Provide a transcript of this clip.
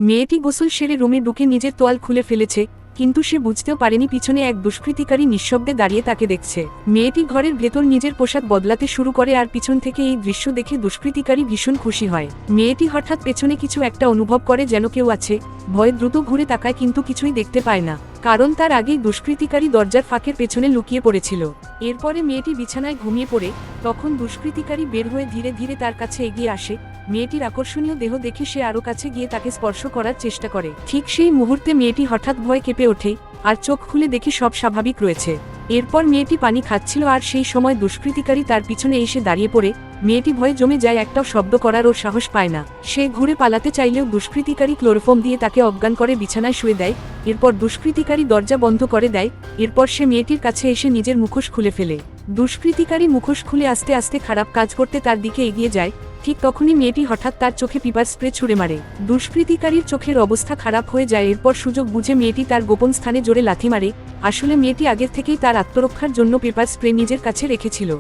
মেয়েটি গোসল সেরে রুমে ঢুকে নিজের তোয়াল খুলে ফেলেছে, কিন্তু সে বুঝতেও পারেনি পিছনে এক দুষ্কৃতিকারী নিঃশব্দে দাঁড়িয়ে তাকে দেখছে। মেয়েটি ঘরের ভেতর নিজের পোশাক বদলাতে শুরু করে আর পিছন থেকে এই দৃশ্য দেখে দুষ্কৃতিকারী ভীষণ খুশি হয়। মেয়েটি হঠাৎ পেছনে কিছু একটা অনুভব করে, যেন কেউ আছে। ভয়ে দ্রুত ঘুরে তাকায়, কিন্তু কিছুই দেখতে পায় না, কারণ তার আগেই দুষ্কৃতিকারী দরজার ফাঁকের পেছনে লুকিয়ে পড়েছিল। এরপরে মেয়েটি বিছানায় ঘুমিয়ে পড়ে। তখন দুষ্কৃতিকারী বের হয়ে ধীরে ধীরে তার কাছে এগিয়ে আসে। মেয়েটির আকর্ষণীয় দেহ দেখে সে আরও কাছে গিয়ে তাকে স্পর্শ করার চেষ্টা করে। ঠিক সেই মুহূর্তে মেয়েটি হঠাৎ ভয় কেঁপে ওঠে, আর চোখ খুলে দেখে সব স্বাভাবিক রয়েছে। এরপর মেয়েটি পানি খাচ্ছিল, আর সেই সময় দুষ্কৃতিকারী তার পিছনে এসে দাঁড়িয়ে পড়ে। মেয়েটি ভয়ে জমে যায়, একটাও শব্দ করার ওর সাহস পায় না। সে ঘুরে পালাতে চাইলেও দুষ্কৃতিকারী ক্লোরোফর্ম দিয়ে তাকে অজ্ঞান করে বিছানায় শুয়ে দেয়। এরপর দুষ্কৃতিকারী দরজা বন্ধ করে দেয়। এরপর সে মেয়েটির কাছে এসে নিজের মুখোশ খুলে ফেলে। দুষ্কৃতিকারী মুখোশ খুলে আস্তে আস্তে খারাপ কাজ করতে তার দিকে এগিয়ে যায়। ঠিক তখনই মেয়েটি হঠাৎ তার চোখে পিপার স্প্রে ছুঁড়ে মারে। দুষ্কৃতিকারীর চোখের অবস্থা খারাপ হয়ে যায়। এরপর সুযোগ বুঝে মেয়েটি তার গোপন স্থানে জোরে লাথি মারে। আসলে মেয়েটি আগের থেকেই তার আত্মরক্ষার জন্য পেপার স্প্রে নিজের কাছে রেখেছিল।